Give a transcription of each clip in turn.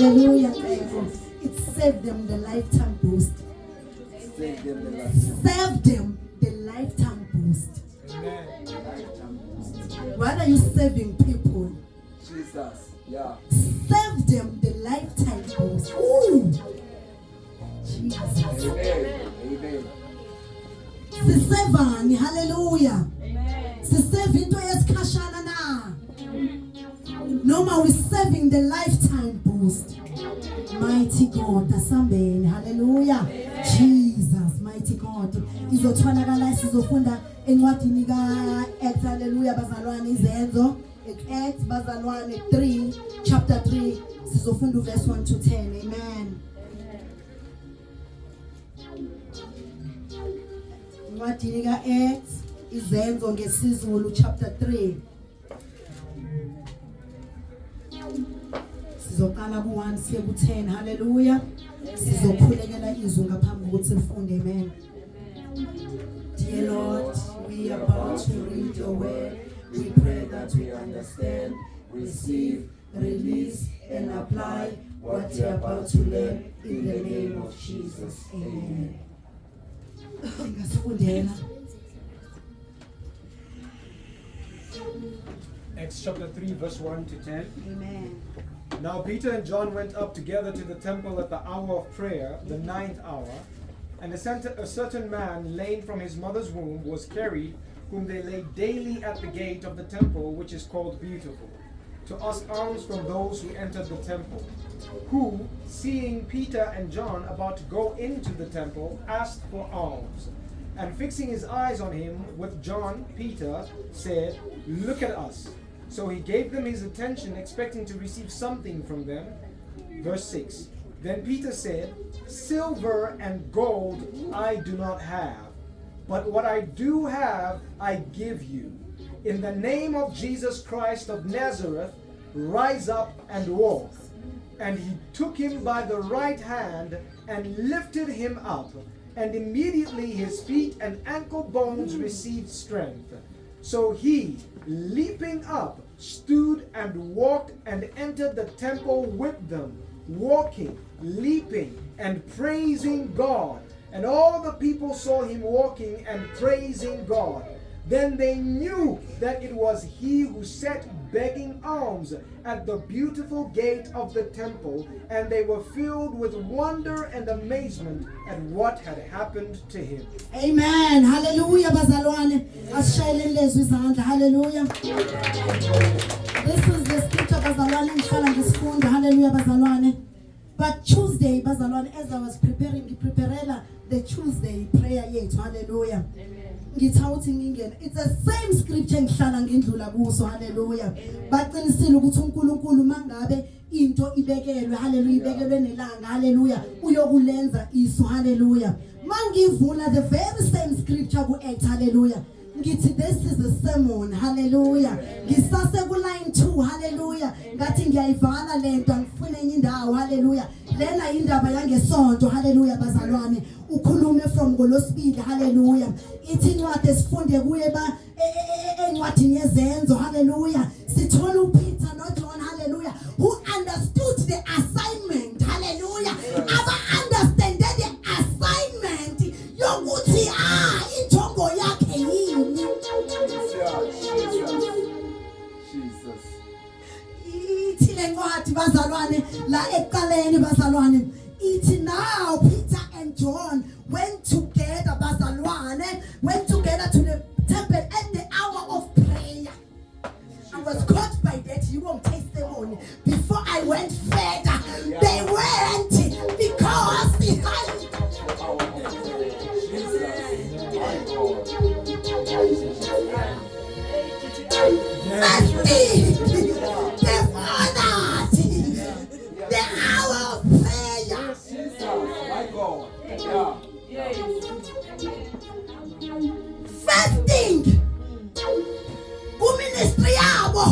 Hallelujah. It saved them the lifetime boost. Save them the lifetime. Saved them the lifetime boost. Amen. Lifetime boost. What are you saving people? Jesus. Yeah. Save them the lifetime boost. Ooh. Jesus. Amen. Amen. Sisevani, hallelujah. Siseve into yesikhashana na. Noma we're saving the lifetime boost. Mighty God, asambeni, hallelujah. Jesus, mighty God. Izotholakala sizofunda encwadini ka-Acts, hallelujah, bazalwane izenzo. Acts bazalwane 3, chapter 3, sizofunda verse 1 to 10. Amen. Encwadini ka-Acts izenzo ngesizulu chapter 3. Sizoqala ku-1 siye ku-10. Hallelujah. Sizokhulekela izwi ngaphambi kokuthi sifunde. Amen. Dear Lord, we are about to read your word. We pray that we understand, receive, release, and apply what we are about to learn in the name of Jesus. Amen. Ngasifundela. Acts chapter 3, verse 1 to 10. Amen. Now Peter and John went up together to the temple at the hour of prayer, the 9th hour, and a certain man, lame from his mother's womb, was carried, whom they laid daily at the gate of the temple, which is called Beautiful, to ask alms from those who entered the temple, who, seeing Peter and John about to go into the temple, asked for alms. And fixing his eyes on him with John, Peter, said, "Look at us." So he gave them his attention, expecting to receive something from them. Verse 6. Then Peter said, "Silver and gold I do not have, but what I do have I give you. In the name of Jesus Christ of Nazareth, rise up and walk." And he took him by the right hand and lifted him up. And immediately his feet and ankle bones received strength. So he, leaping up, stood and walked and entered the temple with them, walking, leaping, and praising God. And all the people saw him walking and praising God. Then they knew that it was he who sat begging alms at the beautiful gate of the temple, and they were filled with wonder and amazement at what had happened to him. Amen. Hallelujah, bazalwane. Asishayeleni lezwi izandla. Hallelujah. This is the scripture, bazalwane, ngihlala ngisifunda. Hallelujah, bazalwane. But Tuesday, bazalwane, as I was preparing, ngipreparela the Tuesday prayer yethu. Hallelujah. Ngithawuthi ngingena, it's the same scripture ngihlala ngindlula kuso. Hallelujah. Baqinisile ukuthi uNkulunkulu mangabe into ibekelwe, hallelujah, ibekelwe nelanga, hallelujah, uyokulenza iso. Hallelujah. Mangivula the very same scripture ku-Acts, hallelujah, ngithi this is a sermon. Hallelujah. Ngisase ku line 2. Hallelujah. Ngathi ngiyayivala lento ngifuna enye indawo. Hallelujah. Lena indaba yangesonto. Hallelujah, bazalwane. Ukhulume from ngolosibili. Hallelujah. Ithi incwadi esifunde kuye ba encwadini yezenzo. Hallelujah. Sithola uPeter noJohn. Hallelujah. Who understood the assignment. Hallelujah. Aba understanded the assignment yokuthi injongo yakhe yini. Jesus. Ithi lencwadi bazalwane la eqaleni bazalwane. Ithi now Peter and John went together, bazalwane, went together to the temple at the hour of prayer. I was caught by that. You won't testimony. Before I went further, they went because behind. The hour of prayer. My God. Yeah. First thing, ministry yabo,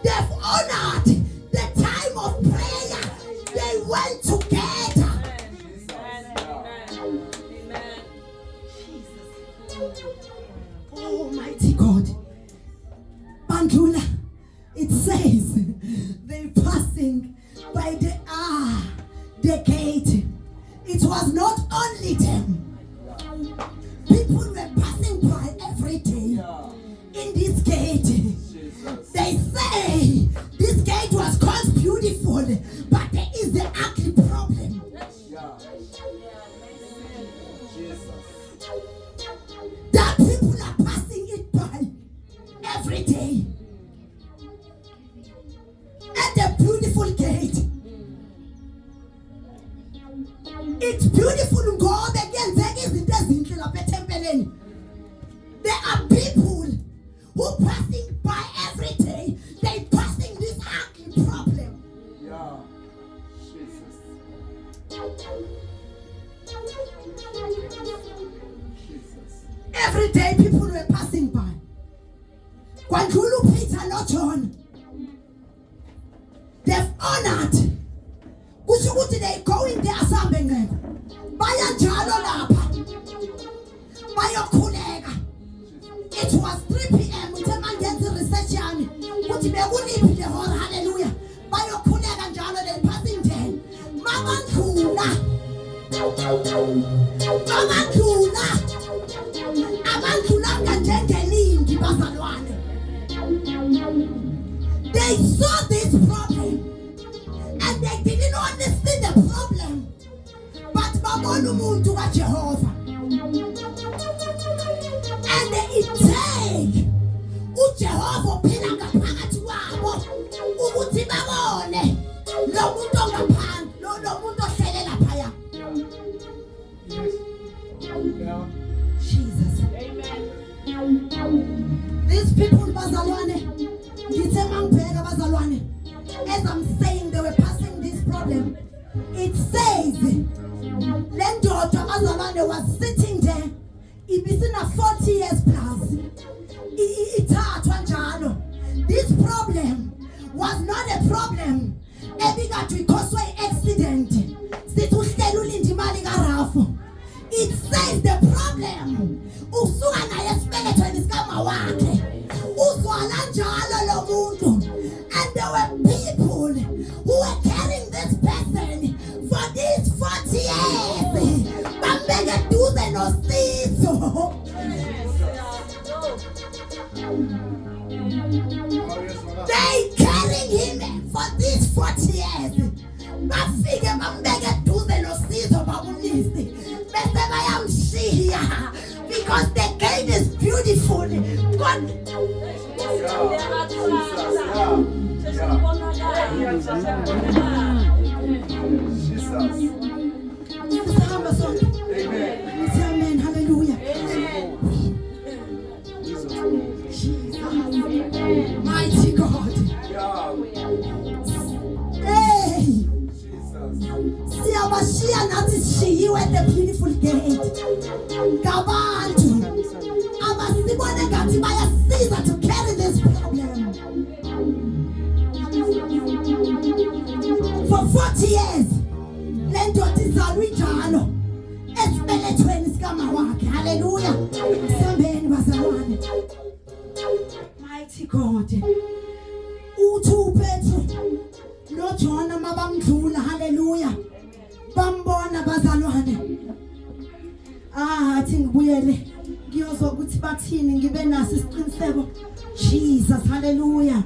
they've honored the time of prayer. the gate. It was not only them. People were passing by every day Yeah. in this gate. Jesus. They say this gate was called beautiful, but there is an ugly problem. Yeah. Jesus. That people are passing it by every day. At the beautiful gate. It's beautiful ngoba kuyenzeka izinto ezinhle lapha ethempeleni. There are people who passing by every day. They passing this ugly problem. Yeah. Jesus. Jesus. Every day people were passing by. Kwandlula Peter no John. They've honored. Kusho ukuthi they going there asambe ngeke. Baya njalo lapha. Bayokhuleka. It was 3 p.m. Uthe mangenza research yami. Kuthi bekuliphi le hora, hallelujah. Bayokhuleka njalo they passing there. Mabandlula. Abandlulanga njengelingi bazalwane. They saw this problem and they didn't understand the problem, but babona umuntu kaJehova. And it take uJehova phela ngaphakathi kwabo ukuthi babone lo muntu ongaphansi, lo muntu ohlele lapha. Yes. Yeah. Jesus. These people bazalwane, ngithe mangibheka bazalwane, as I'm saying they were passing this problem. It says le ndoda bazalwane was sitting there ibisina 40 years plus. Ithathwa njalo. This problem was not a problem ebikathi ikhoswe accident. Sithi uhlelo ulinda imali kaRafu. It says the problem usuka naye esibelethweni sikama wakhe. Uzwala njalo lo muntu. And there were people who were carrying this person for these 40 years. Bambeke duze nosizo. They carrying him for these 40 years. Bafike bambeke duze nosizo babulisi. Bese bayamshiya because the gate is beautiful. God. Sihamba sonke. Sithi amen, hallelujah. Mighty God. Hey. Siyabashiya nathi sishiyiwe at the beautiful gate. Ngabantu abasibone ngathi bayasiza to carry this problem. For 40 years. Le ndoda izalwe njalo esibelethweni sikama wakhe. Hallelujah. Sambeni bazalwane. Mighty God. Uthi uPetru no John mabamdlula. Hallelujah. Bambona bazalwane. Athi ngibuyele ngiyozwa ukuthi bathini ngibe naso isiqiniseko. Jesus. Hallelujah.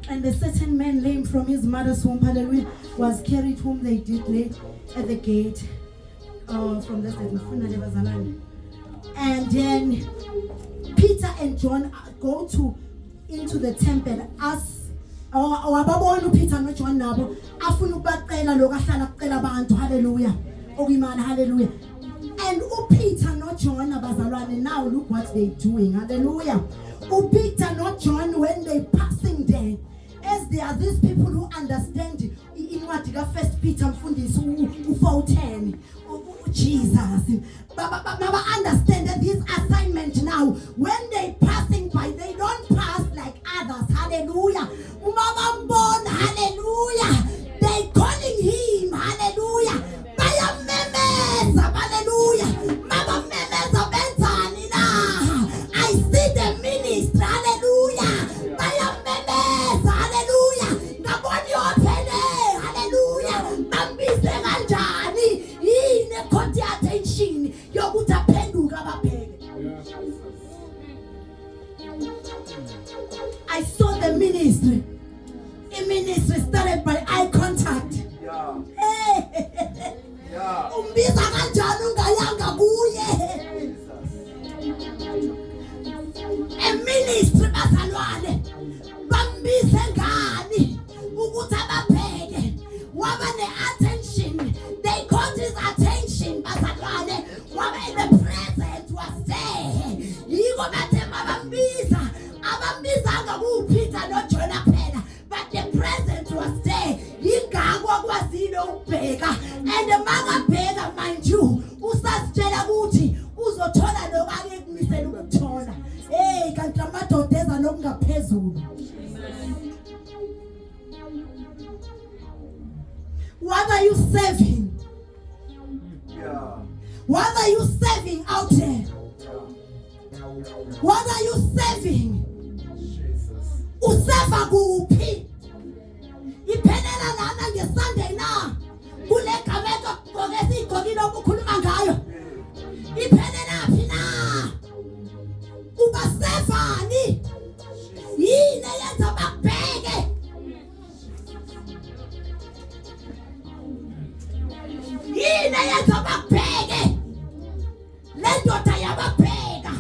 And a certain man lame from his mother's womb, hallelujah, was carried whom they did lay at the gate from the side. And then Peter and John go into the temple as wababona Peter no John nabo afuna ukubacela lokahlala kucela abantu, hallelujah. Okuyimana, hallelujah. And Peter no John abazalwane, now look what they doing, hallelujah. Peter no John, when they passing there, as there are these people who understand in what First Peter mfundisi u4:10, Jesus. Baba understand that this assignment now, when they passing by, they don't pass like others. Hallelujah. Umabambona, hallelujah. They calling him, hallelujah. Bayamemeza, hallelujah. Mama memeza benzani na. I see the ministry, hallelujah. Bayamemeza, hallelujah. Ngaboni ophele, hallelujah. umbiza kanjani ungayanga kuye? A ministry bazalwane bambize ngani ukuthi ababheke waba ne-attention. They caught his attention bazalwane, waba in the presence was there. Yiko bathe mabambiza, abambizanga kuPeter noJona kuphela, but the presence was there. Ingakho akwazile ukubheka, and makabheka mind you usasitshela ukuthi uzothola lokho akekumisela ukuthola. Hey, kanti amadoda eza nokungaphezulu. What are you serving? Yeah. What are you serving out there? What are you serving? Jesus. Useva kuphi? Iphelela lana ngeSunday na. Kule gametho gqoke sigqokile okukhuluma ngayo. Iphelela phi na? Ubasevani? Yini yenza bakubheke? Yini yenza bakubheke? Le ndoda yababheka.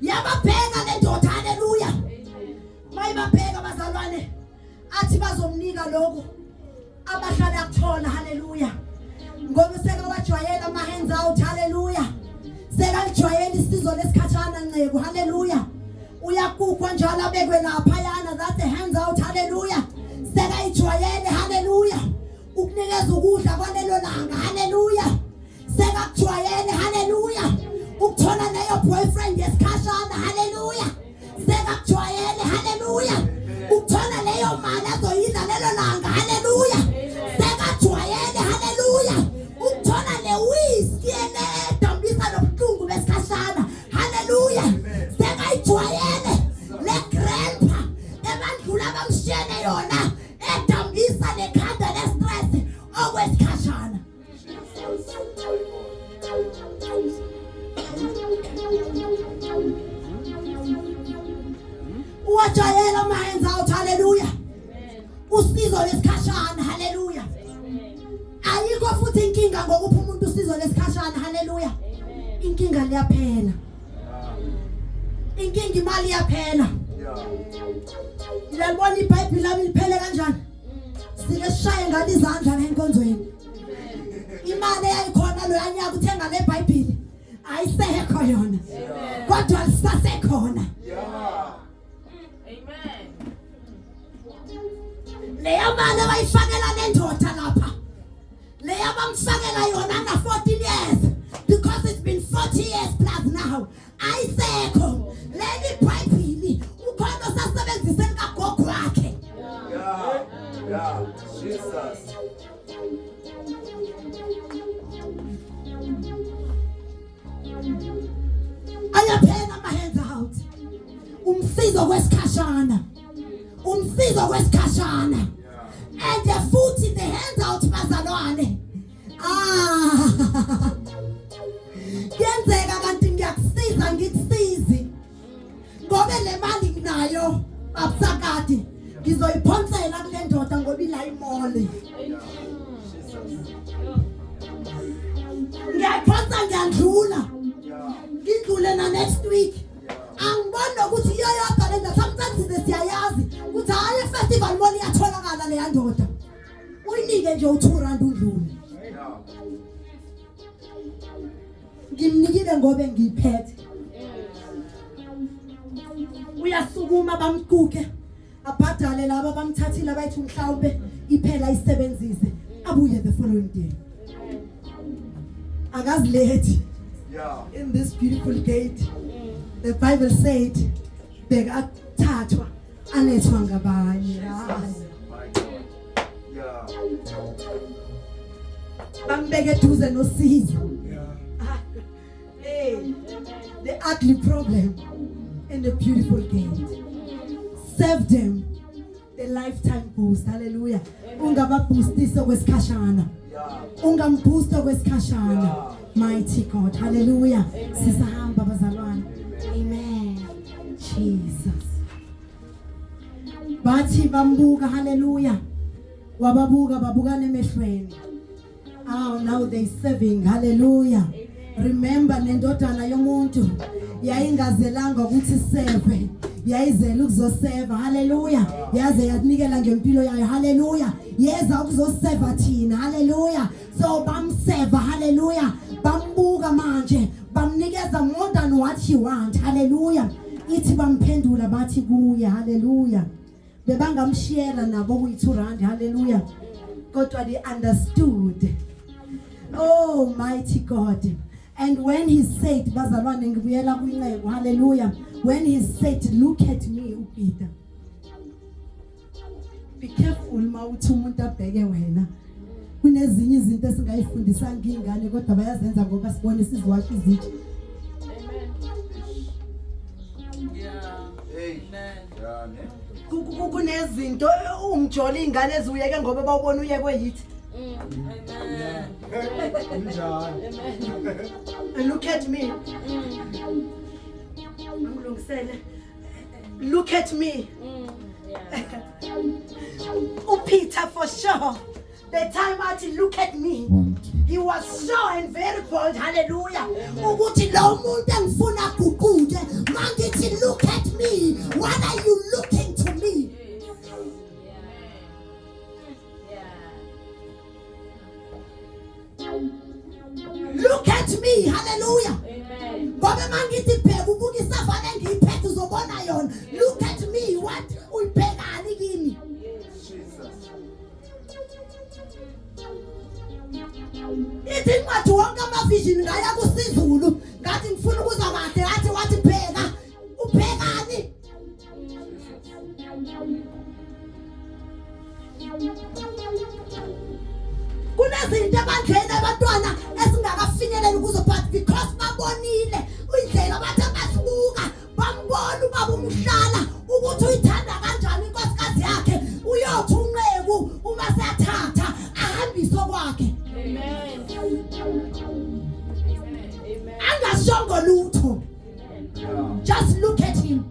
Yababheka le ndoda, haleluya. Mayibabheka bazalwane, athi bazomnika lokho abahlala kuthona, haleluya. Ngoba seka wajwayela ama hands out, haleluya. Seka lijwayela isizo lesikhatshana ncebo, haleluya. Uyakukwa njalo abekwe lapha yana, that's a hands out, haleluya. Seka ijwayele, haleluya. Ukunikeza ukudla kwalelo langa, haleluya. Seka kujwayele, haleluya. Ukuthola nayo boyfriend yesikhashana, haleluya. Seka kujwayele, haleluya. Ukuthola leyo mali azoyidla lelo langa, haleluya. Seka kujwayele, haleluya. Ukuthola le whiskey enedambisa nobuhlungu besikhashana, haleluya. Seka ijwayele le grandpa ebandlula bamshiyene yona edambisa nekhanda lestress okwesikhashana. Uwajayela ama hands out, haleluya. Usizo lesikhashana, haleluya. Ayikho futhi inkinga ngokupha umuntu usizo lesikhashana, haleluya. Inkinga liyaphela. Inkinga imali iyaphela. Lalibona iBhayibheli lami liphele kanjani? Sike sishaye ngale izandla nenkonzweni. Imali eyayikhona lo yanyaka uthenga le Bhayibheli ayisekho yona. Kodwa lisasekhona. Leya mali bayifakela le ndoda lapha. Leya bamfakela yona na 14 years, because it's been 40 years plus now. Ayisekho. Leli Bhayibheli ukhona osasebenziseni kagogo wakhe. Yeah. Jesus. Ayaphela ama hands out. Umsizo kwesikhashana. Umsizo kwesikhashana. And futhi the hands out bazalwane. Kenzeka kanti ngiyakusiza ngikusizi. Ngobe le mali nginayo abusakade. Ngizoyiphonsela kule ndoda ngoba ila imole. Ngiyaphonsa ngiyandlula. Ngidlule na next week. Angibona ukuthi iyayodwa le ndoda, sometimes siyayazi ukuthi hayi festival mall iyatholakala le ndoda. Uyinike nje u2 udlule. Ngimnikile ngobe ngiphethe. Uyasukuma bamquke, abhadale laba bamthathile abayithi mhlawumbe iphela isebenzise, abuye the following day. Akazilethi. In this beautiful gate, the Bible said, bekathathwa alethwa ngabanye. Bambeke eduze nosizo. Hey, the ugly problem and the beautiful gate. Serve them the lifetime boost. Hallelujah. Ungababoostiso kwesikhashana. Ungamboosta kwesikhashana. Mighty God. Hallelujah. Sisahamba bazalwane. Amen. Jesus. Bathi bambuka, hallelujah. Wababuka babukane emehlweni. Oh, now they serving. Hallelujah. Remember nendodana yomuntu yayingazelanga ukuthi serve. Yayizela ukuzoseva. Hallelujah. Yaze yanikela ngempilo yayo. Hallelujah. Yeza ukuzoseva thina. Hallelujah. So bamseva. Hallelujah. Bambuka manje. Bamnikeza more than what he want. Hallelujah. Ithi bamphendula bathi kuye. Hallelujah. Bebangamshiyela nabo kuyi2 hallelujah. Kodwa they understood. Oh mighty God. And when he said bazalwane ngibuyela kwinqebo hallelujah, when he said look at me uPeter, be careful mawuthi umuntu abheke wena. Kunezinye izinto esingayifundisanga ingane kodwa bayazenza ngoba sibone sizwakhe izithi. Kunezinto umjoli ingane ezuyeke ngoba bawubona uyekwe yithi. Look at me. Look at me. Peter for sure. The time Martin look at me. He was sure and very bold. Hallelujah. Ukuthi lo muntu engifuna kukude. Mangithi look at me. What are you looking to me? Look at me. Hallelujah. Ngoba mangithi pheka ubuka isavana engiyiphethe uzobona yona. Look at me. What uyibhekani kimi? Ithi incwadi wonke amavision ngaya kuSizulu ngathi ngifuna ukuzwa kahle ngathi wathi pheka ubhekani. Kunezinto abandleni abantwana esingakafinyelela kuzo but because babonile indlela bathi basibuka bambona ubaba umhlala ukuthi uyithanda kanjani inkosikazi yakhe uyothi unqeku uma siyathatha ahambise kwakhe. Amen. Angashongo lutho. Just look at him.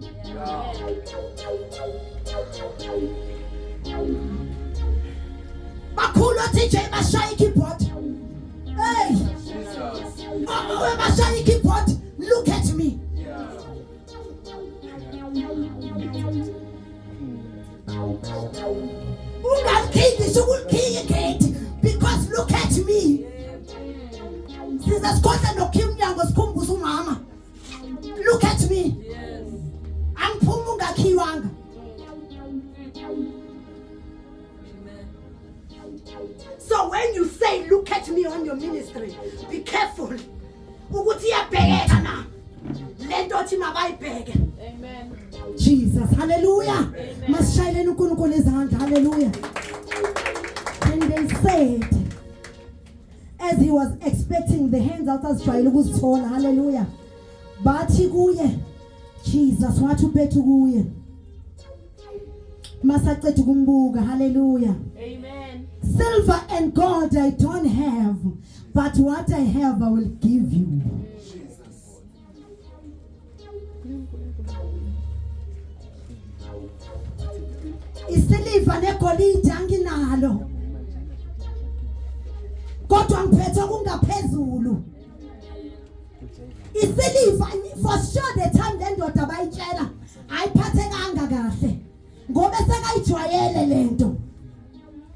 Bakhulu TJ bashaya keyboard. Hey. Bashaya keyboard. Look at me. Ungakhindi sokulkhiye gate because look at me. Sizasikhohla nokhimnyango sikhumbuza umama. Look at me. Angiphuma ungakhiwanga. So when you say look at me on your ministry, be careful. Ukuthi iyabhekeka na. Lento othi mabayibheke. Amen. Jesus, hallelujah. Masishayeleni uNkulunkulu izandla, hallelujah. And they said, as he was expecting the hands out as Israel ukuzithola, hallelujah. Bathi kuye, Jesus wathi ubethu kuye. Masaqeda ukumbuka, hallelujah. Amen. Silver and gold I don't have, but what I have I will give you. Jesus. Isiliva negolide anginalo. Kodwa ngiphethe kungaphezulu. Isiliva for sure the time le ndoda bayitshela ayiphathekanga kahle. Ngoba sekayijwayele lento.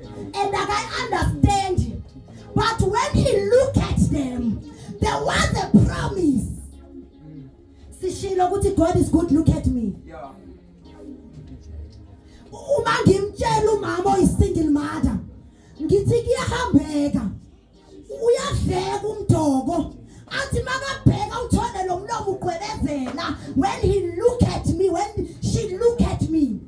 And I understand. But when he looked at them, there was a promise. Sishilo ukuthi God is good, look at me. Yeah. Uma ngimtshela umama oyisingle mother, ngithi kuyahambeka. Uyadleka umdoko. Athi makabheka uthole lo mlomo uqwebezela. When he look at me, when she look at me.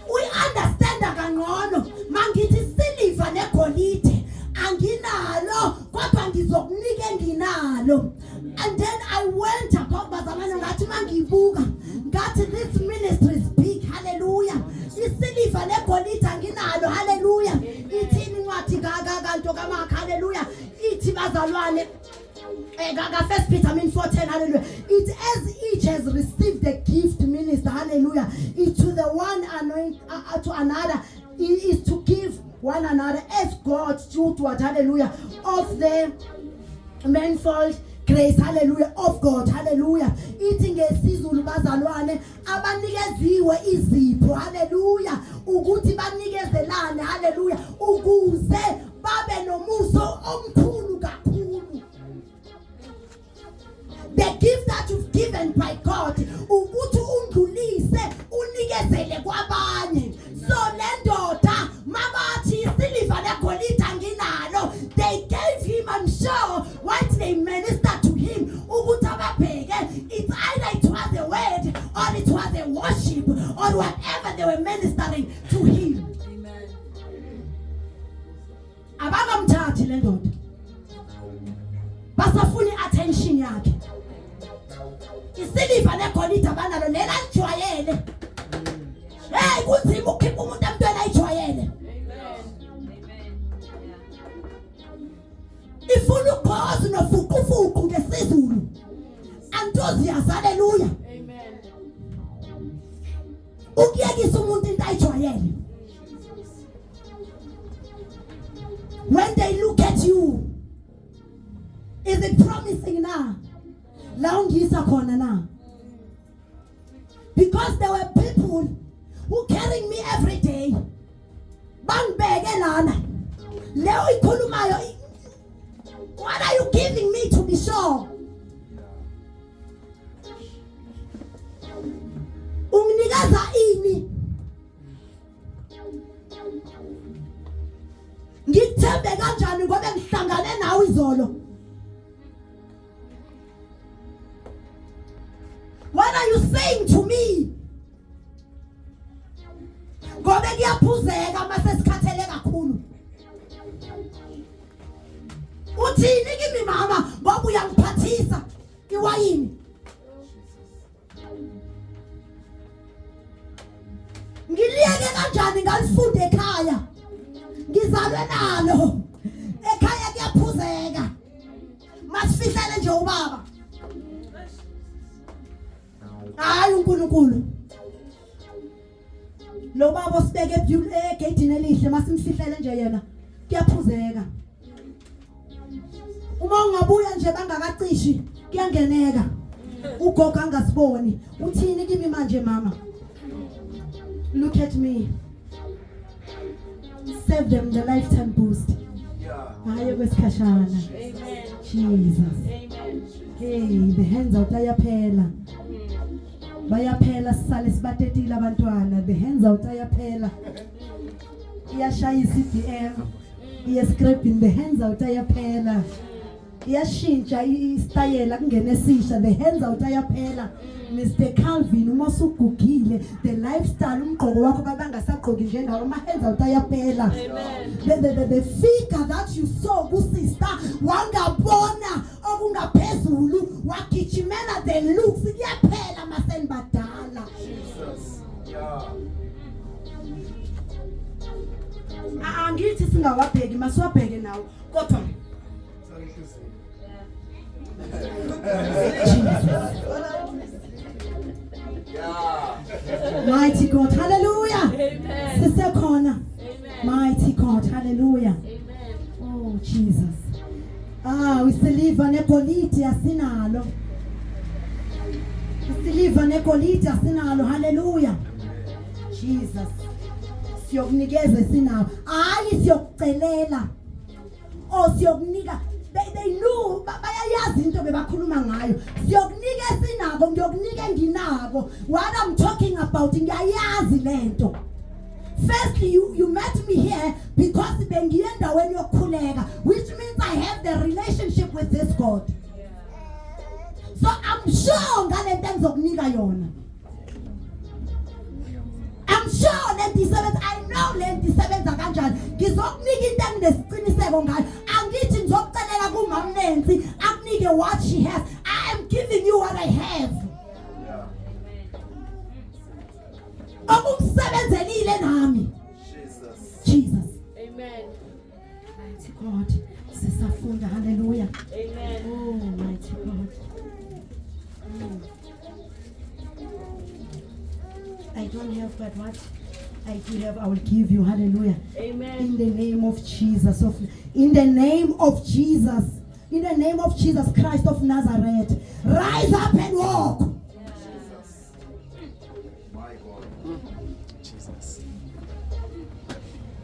We understand kangcono mangithi siliva negolide anginalo kodwa ngizokunika enginalo. And then I went about bazamana ngathi mangibuka ngathi this ministry is big, hallelujah. Isiliva negolide anginalo, hallelujah. Ithini incwadi kanto kamakha, hallelujah. Ithi bazalwane First Peter 4:10, hallelujah. It as each has received the gift, minister, hallelujah. It to the one anoint to another. It is to give one another as God steward, hallelujah, of the manifold grace, hallelujah, of God, hallelujah. Ithi ngesizulu bazalwane abanikeziwe izipho, hallelujah, ukuthi banikezelane, hallelujah, ukuze babe nomuso omkhulu kakhulu. The gift that you've given by God, ukuthi undlulise unikezele kwabanye. So lendoda mabathi isiliva negolide anginalo, they gave him, I'm sure, what they ministered to him, ukuthi ababheke, it's either it was a word or it was a worship or whatever they were ministering to him. Amen. Abakamthathi lendoda, basafuni attention yakhe. Isiliva negolide abanalo lela lijwayele. Hey, kunzima ukukhipha umuntu emntwana ayijwayele. Amen. Ifuna ukhozi nofuqufuqu ngesizulu. Enthusiasm, hallelujah. Amen. Ukuyekisa umuntu into ayijwayele. When they look at you, is it promising now? La ungisa khona na. Because there were people who carrying me every day. Bangibeke lana. Leo ikhulumayo. What are you giving me to be sure? Unginikaza ini? Ngithembe kanjani ngoba ngihlangane nawe izolo? What are you saying to me? Ngoba kuyaphuzeka mase sikhathele kakhulu. Uthini kimi mama ngoba uyangiphathisa iwayini? Ngiliyeke kanjani ngalifunde ekhaya? Ngizalwe nalo. Ekhaya kuyaphuzeka. Masifihlele nje ubaba. Hayi uNkulunkulu. Lo baba osibeke egedini elihle masimfihlele nje yena kuyaphuzeka. Uma ungabuya nje bangakacishi kuyangeneka. Ugogo angasiboni. Uthini kimi manje mama? Look at me. Save them the lifetime boost. Hayi kwesikhashana. Amen. Jesus. Amen. Hey, the hands out ayaphela. Bayaphela sisale sibatetile abantwana. The hands out ayaphela. Iyashaya iCDM. Iyascraping the hands out ayaphela. Iyashintsha istyle kungena esisha. The hands out ayaphela. Mr. Calvin uma usugugile the lifestyle umgqoko wakho babangasagqoki njengawo ama hands out ayaphela. The figure that you saw ku sister wangabona okungaphezulu wagijimela the looks kuyaphela maseni badala. Jesus. Yeah. Angithi singawabheki masiwabheke nawo kodwa Mighty God, hallelujah. Amen. Sister Corner. Amen. Mighty God, hallelujah. Amen. Oh Jesus. Usiliva negolide asinalo. Usiliva negolide asinalo, hallelujah. Jesus. Siyokunikeza sinawo. Hayi siyokucelela. Siyokunika. They knew bayayazi into bebakhuluma ngayo. Siyokunika sinabo, ngiyokunika nginabo. What I'm talking about ngiyayazi lento. Firstly, you met me here because bengienda when yokukhuleka, which means I have the relationship with this God. So I'm sure ngalento engizokunika yona. I'm sure lento isebenza. I know lento isebenza kanjani. Ngizokunika into enginesiqiniseko ngayo. Angithi ngizokucelela kuMama Nancy akunike what she has. I am giving you what I have. Okumsebenzelile nami. Jesus. Amen. Mighty God. Sisafunda, hallelujah. Amen. Oh, mighty God. I don't have but what? I do have, I will give you. Hallelujah. Amen. In the name of Jesus. In the name of Jesus. In the name of Jesus Christ of Nazareth. Rise up and walk. Jesus. My God. Jesus.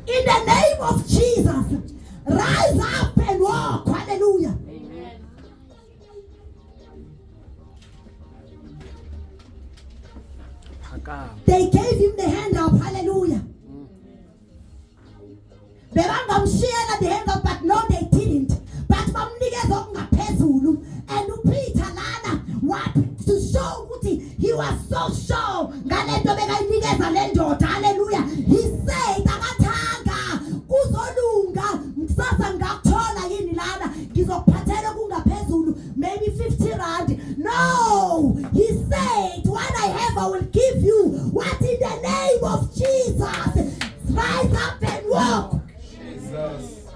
In the name of Jesus. Rise up and walk. Hallelujah. Amen. Phakama. They gave him the hand up. Hallelujah. Bebangamshiyela the hand up, but no, they didn't. But bamnikeza okungaphezulu. And uPeter lana what to show ukuthi he was so sure ngalento bekayinikeza le ndoda. Hallelujah. He said akathanga kuzolunga kusasa ngakuthola yini lana ngizokuphathela kungaphezulu maybe 50 rand. No, he said what I have I will give you. What in the name of Jesus? Rise up and walk. Jesus.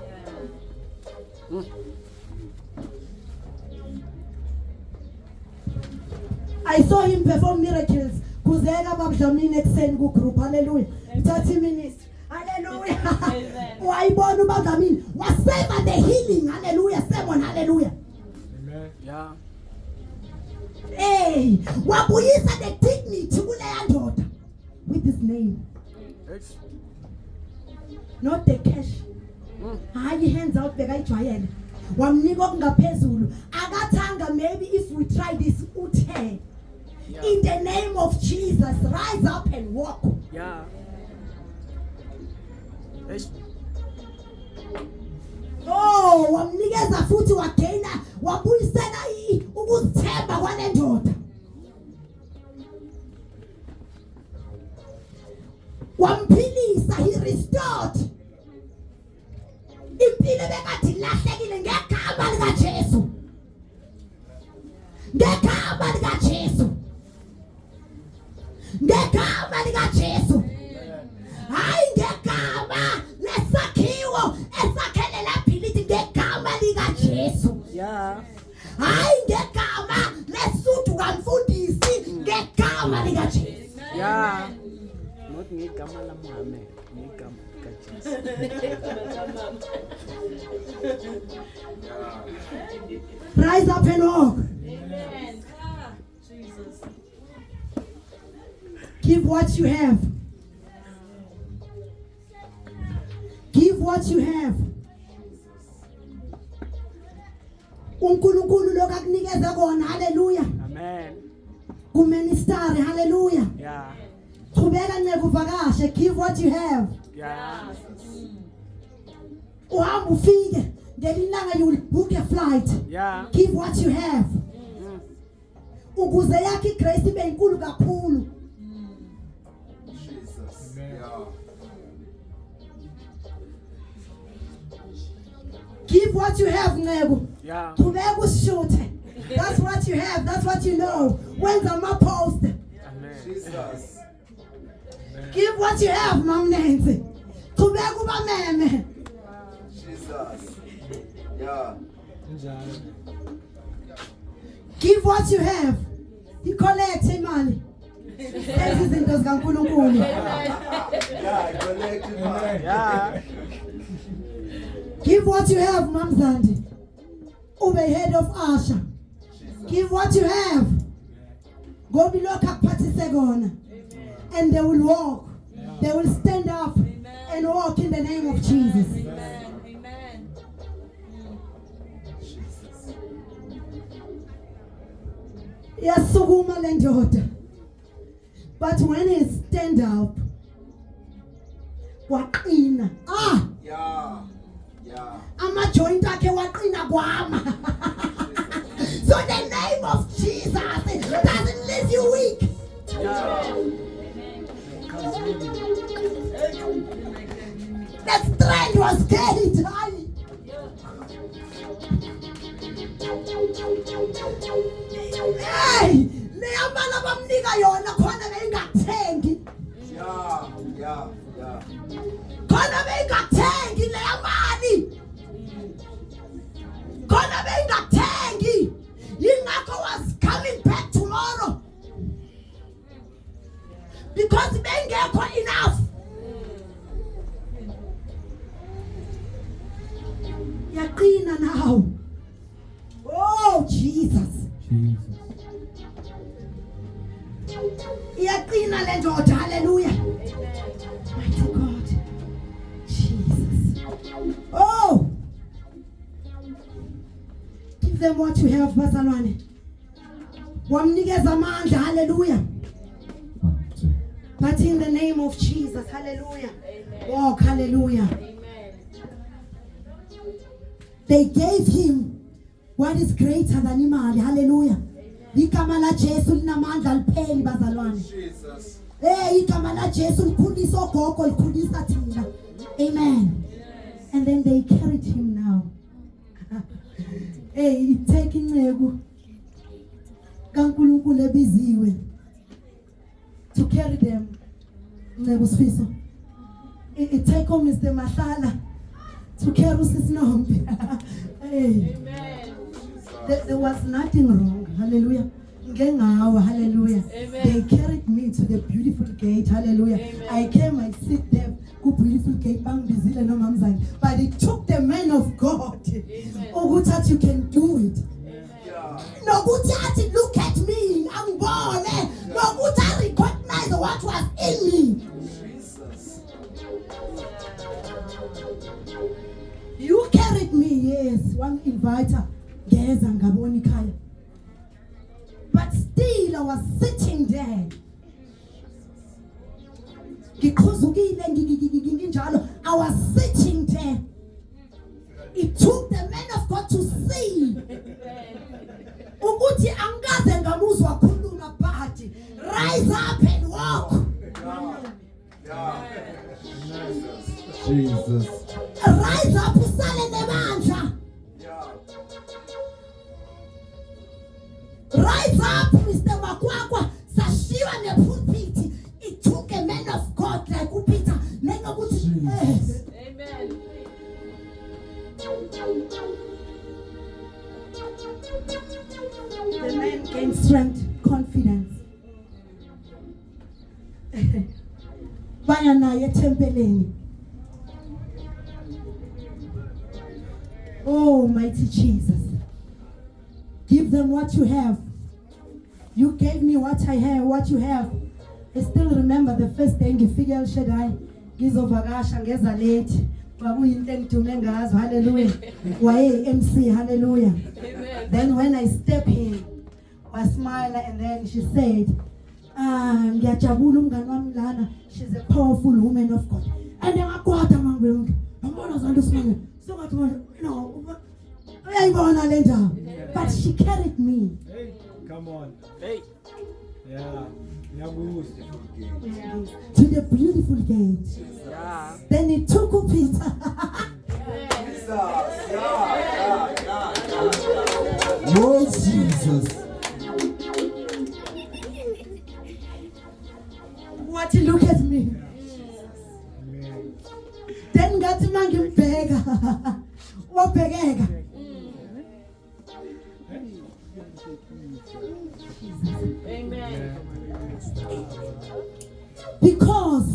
I saw him perform miracles. Kuzeka babdlamini ekuseni ku group. Hallelujah. 30 minutes. Hallelujah. Amen. Wayibona ubadlamini waseva the healing. Hallelujah. Someone hallelujah. Amen. Yeah. Hey, wabuyisa the dignity kuleya ndoda with his name. Yes. Not the cash. Hayi hands out bekayijwayele. Wamnika okungaphezulu. Akathanga maybe if we try this uthe. Yeah. In the name of Jesus, rise up and walk. Yeah. Yes. Oh, wamnikeza futhi wagaina wabuyisela ukuzithemba kwale ndoda. Wamphilisa, he restored. Impilo bekade ilahlekile ngegama lika Jesu. Ngegama lika Jesu. Ngegama lika Jesu. Hayi ngegama lesakhiwo esakhelela philithi ngegama lika Jesu. Yeah. Hayi ngegama lesuthu kamfundisi ngegama lika Jesu. Yeah. Not ngegama la Muhammad, ngegama ka Jesus. Rise up and walk. Amen. Ah, Jesus. Give what you have. Give what you have. uNkulunkulu lokakunikeza kona. Hallelujah. Amen. Kuministry. Hallelujah. Yeah. Qhubeka nceke uvakashe. Give what you have. Yeah. Uhamba ufike ngelilanga you will book a flight. Yeah. Give what you have. Ukuze yakhe igrace ibe inkulu kakhulu. Jesus. Amen. Yeah. Give what you have, nceke. Yeah. Qhubeka usishuthe. That's what you have. That's what you know. Wenza ama-post. Amen. Jesus. Give what you have, Mom Nancy. Qhubeka ubameme. Jesus. Yeah. Njalo. Give what you have. I-collect imali. Lezi izinto zikaNkulunkulu. Yeah, collective man. Yeah. Give what you have, Mom Zandi. Ube head of Asha. Give what you have. Go below akuphathise kona. And they will walk. They will stand up and walk in the name of Jesus. Amen. Amen. Jesus. Yasukuma le ndoda. But when he stand up, waqina. Yeah. Yeah. Ama-joint akhe waqina kwama. So the name of Jesus doesn't leave you weak. The strength was gained. Hey, leya mali abamnika yona khona beyingathengi. Yeah. Yeah. Yeah. Khona beyingathengi leya mali. Khona beyingathengi. Yingakho was coming back tomorrow. Because bengekho enough. iyaqina now. Oh Jesus. Iyaqina le ndoda. Hallelujah. Mighty God. Jesus. Oh. Give them what you have, bazalwane. Wamnikeza amandla. Hallelujah. But in the name of Jesus, hallelujah. Walk, hallelujah. They gave him what is greater than imali, hallelujah. Igama la Jesu linamandla alipheli bazalwane. Jesus. Igama la Jesu likhulisa ogogo likhulisa thina. Amen. And then they carried him now. Take inceku kaNkulunkulu ebiziwe to carry them. It take home Mr. Mahlala to carry Sisinombe. Hey. Amen. There was nothing wrong. Hallelujah. Hallelujah. Amen. They carried me to the beautiful gate. Hallelujah. Amen. I came, I sit there. Good beautiful gate. But it took the man of God. Oh, that you can do it. Yeah. No good at look at me. I'm born. No good at recognize what was in me. Jesus. You carried me, yes. One inviter. Yes, and Gaboni Kaya. But still I was sitting there. I was sitting there. It took the man of God to see. Ukuthi angaze ngamuzwa khuluma but rise up and walk. Yeah. Jesus. Rise up usale nebandla. Yeah. Rise up, Mr. Makwakwa. Sashiwa nepulpit. It took a man of God like Peter. Like yes. Amen. The man gained strength, confidence. Baya naye tempeleni. Oh, mighty Jesus. Give them what you have. You gave me what I have, what you have. I still remember the first day ngifika El Shaddai, ngizovakasha ngeza late. Kwakuyinto engithume ngazo. Hallelujah. Waye MC, hallelujah. Amen. Then when I step in, I smile and then she said, ngiyajabula umngani wami lana. She's a powerful woman of God. And then ngakwata mangwe yonke. Ngibona zonke simanje. Sokathi manje, uyayibona le ndaba. But she carried me. Hey, come on. Hey. Yeah. Nyabuzi. To the beautiful gate. Yeah. Then it took Peter. Jesus. Yeah. Lord Jesus. What he look at me. Amen. Then got mangibheka. Wabhekeka. Amen. Because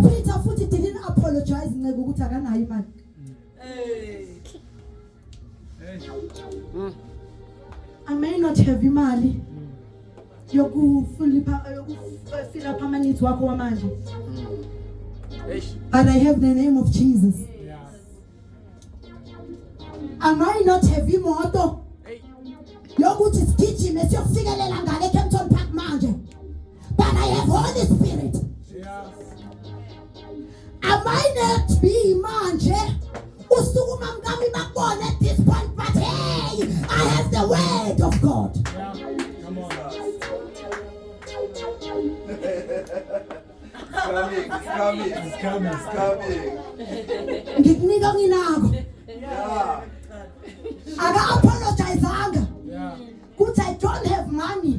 Peter futhi didn't apologize nceke ukuthi akanayo imali. Hey. Hey. I may not have imali yokufila ama needs wakho wamanje. But I have the name of Jesus. Yeah. I might not have imoto yokuthi sigijime siyofikelela ngale eKempton Park manje. But I have Holy Spirit. Yeah. I might not be manje usukuma mngami bakubona at this point, but hey, I have the word of God. Yeah. Come on. It's coming. Ngikunika nginako. Yeah. Aka apologize. Yeah. Kuthi I don't have money.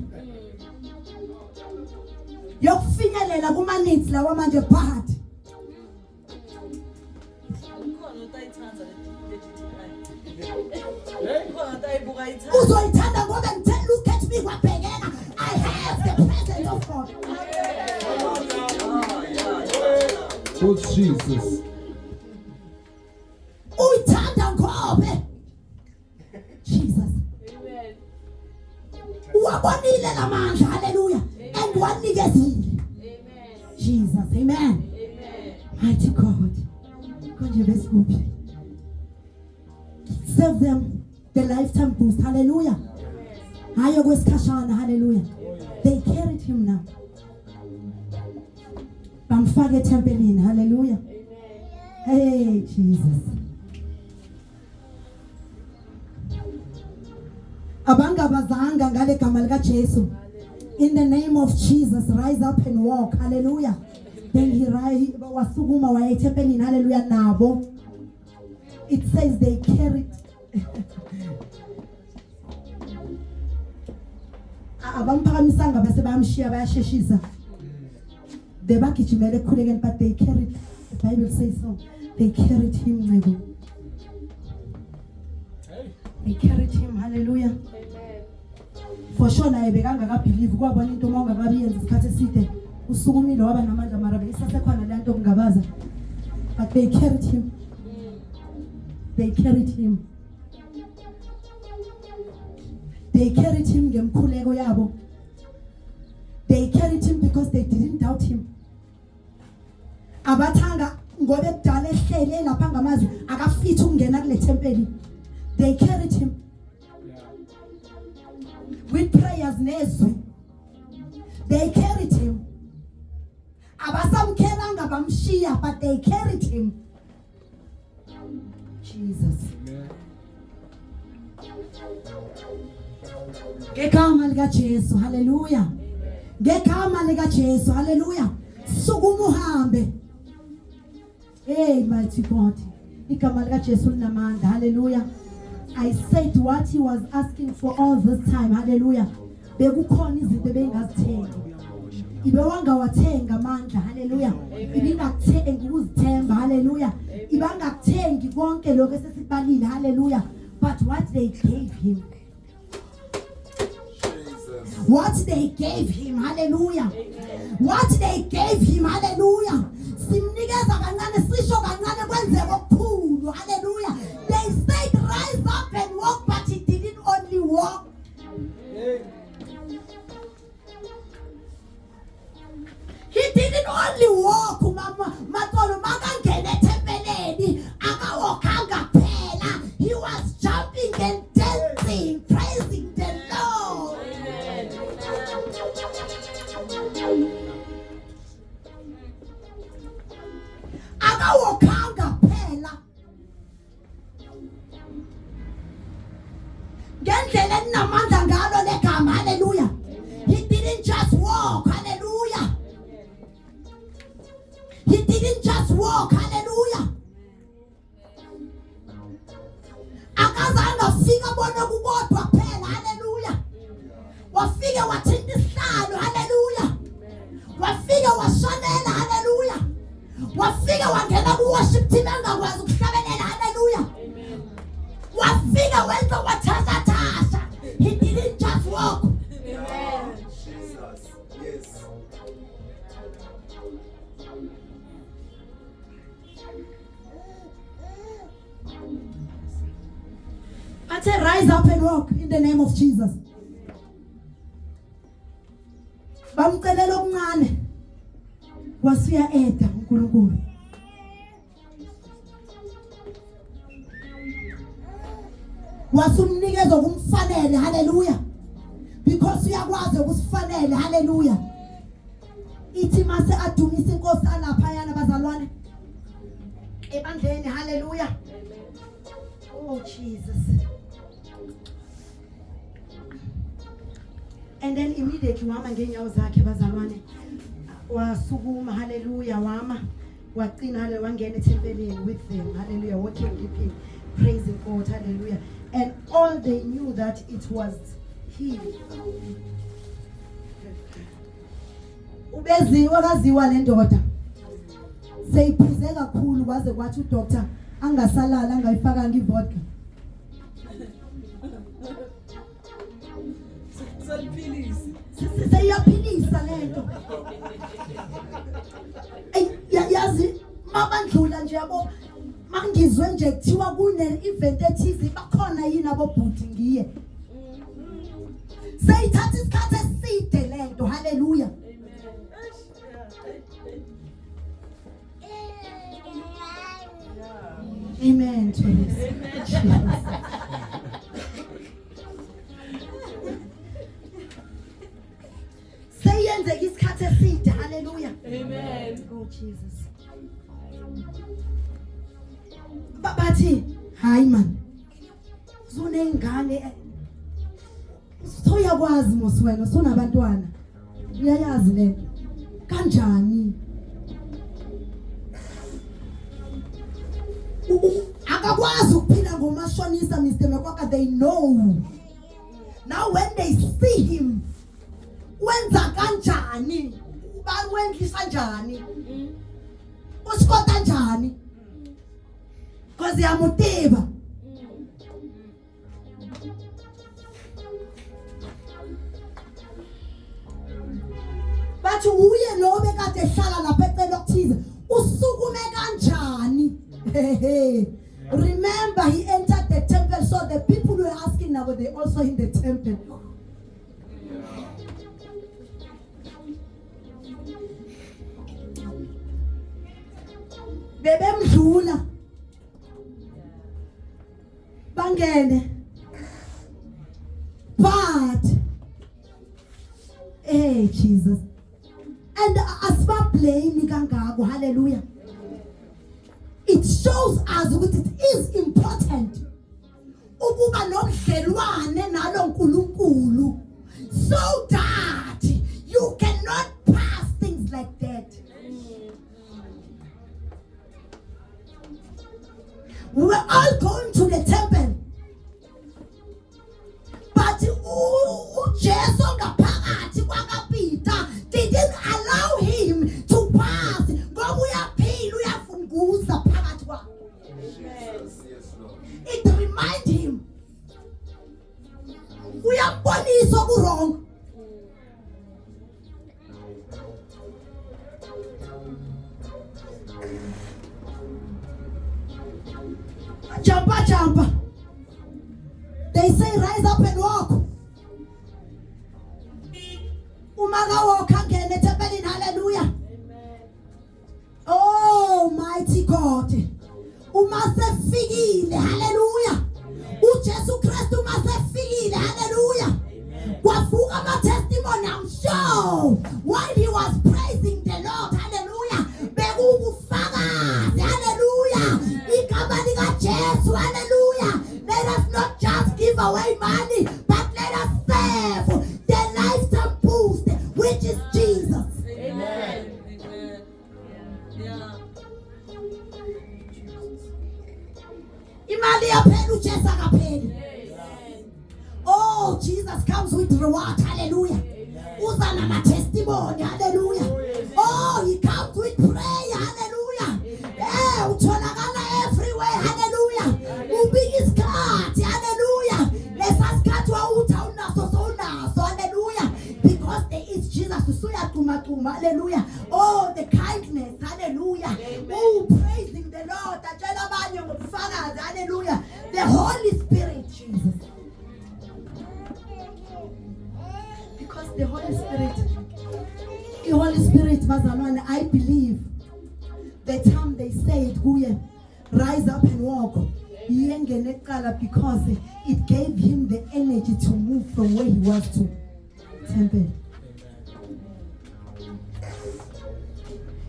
Yokufinyelela kuma needs lawa manje but Ukhona utayithanza le Hey. Ukhona utayibuka ithanda. uzoyithanda ngoba ngithe look at me kwabhekeka. I have the presence of God. Oh Jesus. Uyithanda Mighty God. Konje besikuphi. Serve them the lifetime boost. Hallelujah. Hayo kwesikhashana. Hallelujah. They carried him now. Bamfake etempelini. Hallelujah. Hey Jesus. Abangabazanga ngale gama lika Jesu. In the name of Jesus, rise up and walk. Hallelujah. Then he wasukuma waya etempelini. Hallelujah. Nabo. It says they carried. Abampakamisanga base bamshiya bayasheshisa. They bagijimele khulekeni, but they carried. The Bible says so. They carried him, ncebo. They carried him. Hallelujah. For sure naye bekangaka believe kwabona into mawungakabi yenza isikhathi eside usukumile waba namandla mara beyisasekhona le nto kungabaza. But they carried him. They carried him. They carried him ngemkhuleko yabo. They carried him because they didn't doubt him. Abathanga ngobe kudala ehlele lapha ngamazi akafithi ukungena kule tempeli. They carried him. With prayers nezwi. They carried him. Abasamkhelanga bamshiya, but they carried him. Jesus. Ngegama lika Jesu. Hallelujah. Ngegama lika Jesu. Hallelujah. Sukuma uhambe. Hey mighty God. Igama lika Jesu linamandla. Hallelujah. I said what he was asking for all this time. Hallelujah. Bekukhona izinto ebengazithenga. Ibewanga wathenga amandla. Hallelujah. Ibingakuthenga ukuzithemba. Hallelujah. Ibangakuthengi konke lokho esesibalile. Hallelujah. But what they gave him. What they gave him. Hallelujah. What they gave him. Hallelujah. Simnikeza kancane sisho kancane kwenzeka okukhulu. Hallelujah. They said rise up and walk, but he didn't only walk. He didn't only walk. Matolo makangena etempeleni akawalkanga phela. He was jumping and dancing, praising the Lord. Akawalkanga phela. Ngendlela enamandla ngalo legama. Hallelujah. He didn't just walk. Hallelujah. He didn't just walk. Hallelujah. Akazanga fika bona kukodwa phela. Hallelujah. Wafika wathinta isihlalo. Hallelujah. Wafika washonela. Hallelujah. Wafika wangena ku-worship team engakwazi ukuhlabelela. Hallelujah. Wafika wenza wathashathasha. He didn't just walk. Yeah. Jesus. Yes. I say rise up and walk in the name of Jesus. Bamcelela okuncane. Wasuya eda uNkulunkulu. Wasumnikeza okumfanele. Hallelujah. Because uyakwazi ukusifanele. Hallelujah. Ithi mase adumisa inkosi alapha yana bazalwane ebandleni. Hallelujah. Oh Jesus. And then immediately wama ngenyawo zakhe bazalwane wasukuma. Hallelujah. Wama waqina. Hallelujah. Wangena etempeleni with them. Hallelujah. Walking, leaping, praising God. Hallelujah. And all they knew that it was he. Ubeziwa kaziwa le ndoda. Seyiphuze kakhulu kwaze kwathi udoctor angasalala angayifaka ngivodka. Seyaphilisa lento. Yazi mabandlula nje yabo mangizwe nje kuthiwa kune event ethize bakhona yini abobhuti ngiye. Seyithatha isikhathi eside lento. Hallelujah. Amen to this. Jesus. Seyenzeka isikhathi eside. Hallelujah. Amen. Oh Jesus. Bathi hayi man. Zonengane. Soyakwazi mos wena sonabantwana. Uyayazi lento. Kanjani? Akakwazi ukuphila ngomashonisa Mr. Mekwaka. They know. Now when they see him, wenza kanjani? Bawendlisa kanjani? Usikota kanjani? Because yamutiba. Bathi uye lo bekade ehlala lapha ecela ukuthize. Usukume kanjani? Remember, he entered the temple, so the people were asking now, they also in the temple. Bebemdlula bangene, but hey Jesus, and asba blame kangako. Hallelujah. It shows us that it is important ukuba nobudlelwane nalo nkulunkulu, so that you cannot pass things like that. We were all going to the temple, but uJesu ngaphakathi kwakaPeter didn't allow him to pass. Ngoba uyaphila uyafunguza phakathi kwakhe. Yes, Lord. It remind him. Uyambonisa okurong. Jump. They say rise up and walk. Umaga walk angene tempelini. Hallelujah. Oh mighty God. Umasefikile. Hallelujah. uJesu Kristu umasefikile. Hallelujah. Kwavuka ama testimony, I'm sure, while he was praising the Lord. Hallelujah. Bekubufakazi. Hallelujah. Igama lika Jesu. Hallelujah. Let us not just give away money, but let us serve the lifetime boost, which is Jesus. Amen. Yeah. Imali yaphela uJesu akapheli. Oh, Jesus comes with reward. Hallelujah. Uza nama testimony. Hallelujah. Oh, he comes with prayer. Hallelujah. Utholakala everywhere. Hallelujah. Ubiki isikhathi. Hallelujah. Lesasikhathi wawuthi unaso sonaso. Hallelujah. Because there is Jesus. Usuyaquma. Hallelujah. Oh, the kindness. Hallelujah. Oh, praising the Lord. Atshela abanye ngobufakazi. Hallelujah. The Holy Spirit, Jesus. Because the Holy Spirit, bazalwane, I believe the time they said, rise up and walk, because it gave him the energy to move from where he was to temple.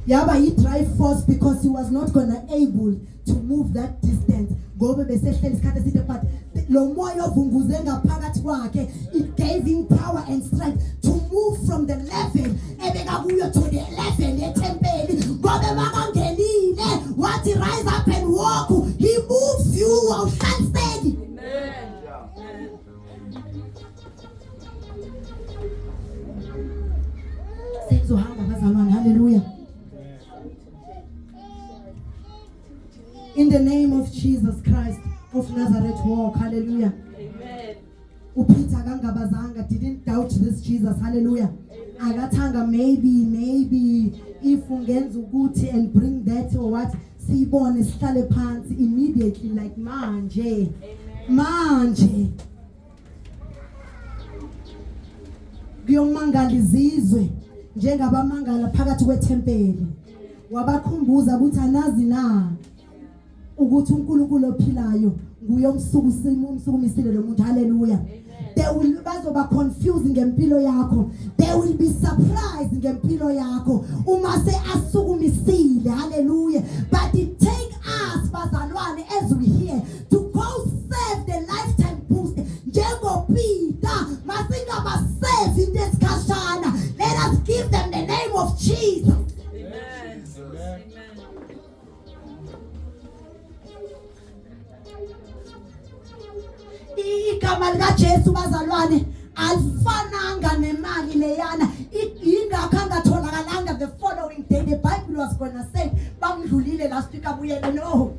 Yaba he drive force because he was not gonna able to move that distance. But it gave him power and strength to move from the level to the level. What he rise up and walk, he moves you out stand steady. Hallelujah. In the name of Jesus Christ of Nazareth, walk. Hallelujah. Amen. Upita gangabazanga didn't doubt this Jesus. Hallelujah. Agatanga maybe if ungenza ukuthi and bring that or what, sibone sihlale phansi immediately, like manje. Kuyomangala izizwe njengabamangala phakathi kwethempeli. Wabakhumbuza ukuthi anazi na ukuthi uNkulunkulu ophilayo nguye umsukumisile lo muntu. Hallelujah. They will bazoba confused ngempilo yakho. They will be surprised ngempilo yakho uma se asukumisile. Hallelujah. But it take us bazalwane as we hear to go save the lifetime boost. Njengo Peter masingaba save in this kashana. Let us give them the name of Jesus. Amen. Amen. Igama lika Jesu bazalwane alifananga nemali leyana. Ingakho angatholakalanga the following day. The Bible was gonna say bamdlulile last week abuyele. No,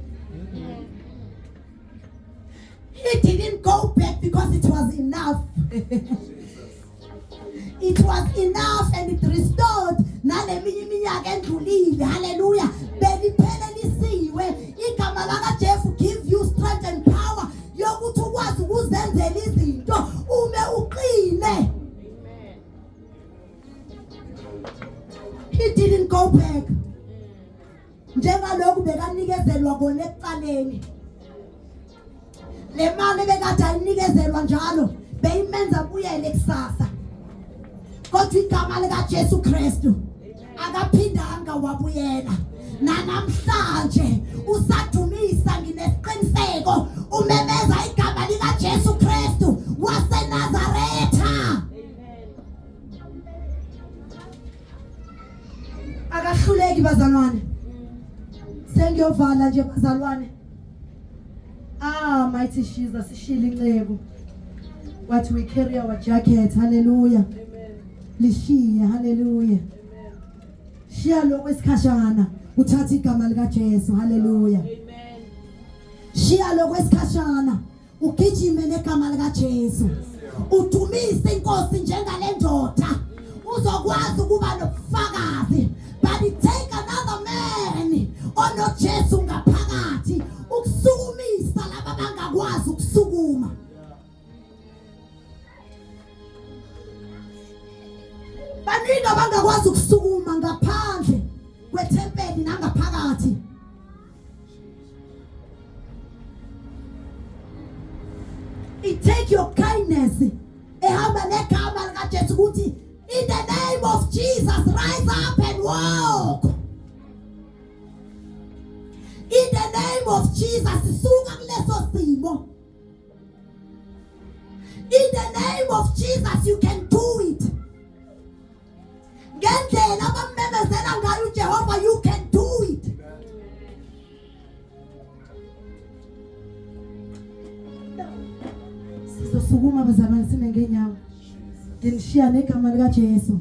he didn't go back because it was enough. It was enough and it restored naleminye iminyaka endlulile. Hallelujah. Beliphelelisiwe. Igama lika Jesu give you strength and power yokuthi ukwazi ukuzenzela izinto ume uqine. He didn't go back. Njengalokhu bekanikezelwa kona ekuqaleni. Le mali bekade ayinikezelwa njalo beyimenza buyele kusasa. Kodwa igama lika Jesu Kristu akaphindanga wabuyela. Namhlanje usadumisa nginesiqiniseko umemeza igama lika Jesu Kristu waseNazaretha. Akahluleki bazalwane. Sengiyovala nje bazalwane. Mighty Jesus ishila incebo. What we carry our jacket. Hallelujah. Lishiya. Hallelujah. Shiya lokho esikhashana uthatha igama lika Jesu. Hallelujah. Amen. Shiya lokho esikhashana ugijime negama lika Jesu. Udumise inkosi njengale ndoda uzokwazi ukuba nobufakazi. But it take another man ono Jesu ngaphakathi ukusukumisa laba bangakwazi ukusukuma. Baningi abangakwazi ukusukuma ngaphandle kwethempeli nangaphakathi. It take your kindness ehamba negama lika Jesu ukuthi in the name of Jesus rise up and walk. In the name of Jesus suka kuleso simo. In the name of Jesus you can do it. Ngendlela abamemezela ngayo uJehova you can do it. Sizosukuma bazalwane sime ngenyawo. Nginishiya negama lika Jesu.